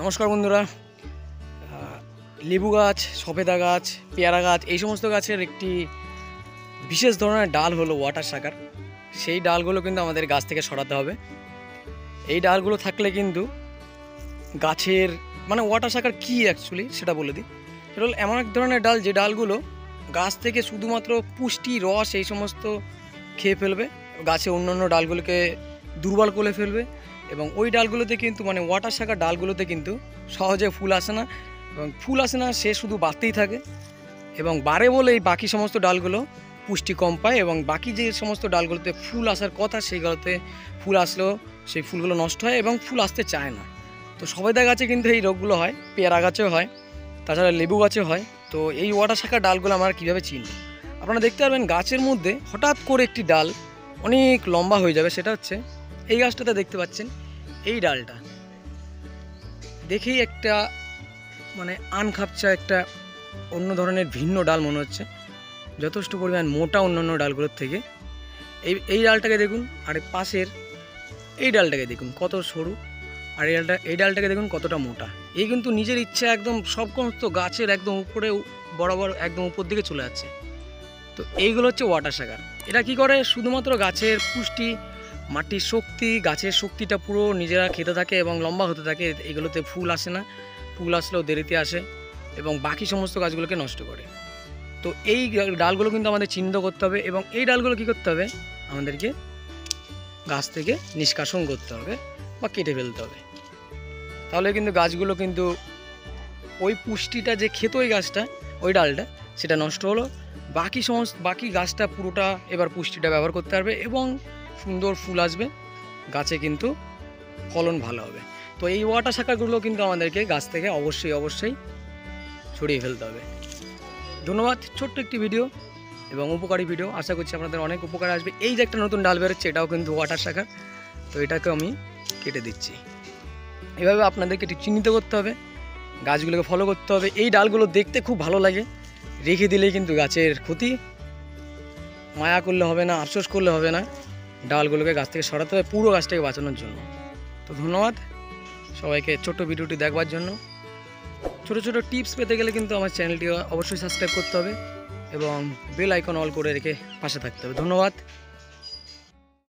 নমস্কার বন্ধুরা। লেবু গাছ, সফেদা গাছ, পেয়ারা গাছ এই সমস্ত গাছের একটি বিশেষ ধরনের ডাল হলো ওয়াটার শাকার। সেই ডালগুলো কিন্তু আমাদের গাছ থেকে সরাতে হবে। এই ডালগুলো থাকলে কিন্তু গাছের ওয়াটার শাকার কী অ্যাকচুয়ালি সেটা বলে দিই। সেটা হলো এমন এক ধরনের ডাল যে ডালগুলো গাছ থেকে শুধুমাত্র পুষ্টি, রস এই সমস্ত খেয়ে ফেলবে, গাছে অন্যান্য ডালগুলোকে দুর্বল করে ফেলবে এবং ওই ডালগুলোতে কিন্তু ওয়াটার শাকার ডালগুলোতে কিন্তু সহজে ফুল আসে না, এবং ফুল আসে না, সে শুধু বাড়তেই থাকে এবং বাড়ে বলেই বাকি সমস্ত ডালগুলো পুষ্টি কম পায় এবং বাকি যে সমস্ত ডালগুলোতে ফুল আসার কথা সেইগুলোতে ফুল আসলেও সেই ফুলগুলো নষ্ট হয় এবং ফুল আসতে চায় না। তো সবেদা গাছে কিন্তু এই রোগগুলো হয়, পেয়ারা গাছেও হয়, তাছাড়া লেবু গাছেও হয়। তো এই ওয়াটার শাকার ডালগুলো আমরা কীভাবে চিনব? আপনারা দেখতে পারবেন গাছের মধ্যে হঠাৎ করে একটি ডাল অনেক লম্বা হয়ে যাবে। সেটা হচ্ছে এই গাছটাতে দেখতে পাচ্ছেন, এই ডালটা দেখেই একটা আনখাপচা একটা অন্য ধরনের ভিন্ন ডাল মনে হচ্ছে, যথেষ্ট পরিমাণ মোটা অন্যান্য ডালগুলোর থেকে। এই ডালটাকে দেখুন, আর পাশের এই ডালটাকে দেখুন কত সরু, আর এই ডালটাকে দেখুন কতটা মোটা। এই কিন্তু নিজের ইচ্ছা একদম সমস্ত গাছের একদম উপরে বরাবর একদম উপর দিকে চলে যাচ্ছে। তো এইগুলো হচ্ছে ওয়াটার শাকার। এটা কি করে? শুধুমাত্র গাছের পুষ্টি, মাটির শক্তি, গাছের শক্তিটা পুরো নিজেরা খেতে থাকে এবং লম্বা হতে থাকে। এগুলোতে ফুল আসে না, ফুল আসলেও দেরিতে আসে এবং বাকি সমস্ত গাছগুলোকে নষ্ট করে। তো এই ডালগুলো কিন্তু আমাদের চিহ্নিত করতে হবে এবং এই ডালগুলো কী করতে হবে? আমাদেরকে গাছ থেকে নিষ্কাশন করতে হবে বা কেটে ফেলতে হবে। তাহলে কিন্তু গাছগুলো কিন্তু ওই পুষ্টিটা যে খেত ওই গাছটা, ওই ডালটা, সেটা নষ্ট হলো। বাকি গাছটা পুরোটা এবার পুষ্টিটা ব্যবহার করতে পারবে এবং সুন্দর ফুল আসবে, গাছে কিন্তু ফলন ভালো হবে। তো এই ওয়াটার শাকারগুলো কিন্তু আমাদেরকে গাছ থেকে অবশ্যই ছড়িয়ে ফেলতে হবে। ধন্যবাদ। ছোট্ট একটি ভিডিও এবং উপকারী ভিডিও, আশা করছি আপনাদের অনেক উপকার আসবে। এই যে একটা নতুন ডাল বেরোচ্ছে, এটাও কিন্তু ওয়াটার শাকার। তো এটাকে আমি কেটে দিচ্ছি। এভাবে আপনাদেরকে ঠিক চিহ্নিত করতে হবে, গাছগুলোকে ফলো করতে হবে। এই ডালগুলো দেখতে খুব ভালো লাগে, রেখে দিলেই কিন্তু গাছের ক্ষতি। মায়া করলে হবে না, আফসোস করলে হবে না, ডালগুলোকে গাছ থেকে সরাতে হবে পুরো গাছটাকে বাঁচানোর জন্য। তো ধন্যবাদ সবাইকে ছোট্ট ভিডিওটি দেখবার জন্য। ছোট ছোট টিপস পেতে গেলে কিন্তু আমার চ্যানেলটি অবশ্যই সাবস্ক্রাইব করতে হবে এবং বেল আইকন অল করে রেখে পাশে থাকতে হবে। ধন্যবাদ।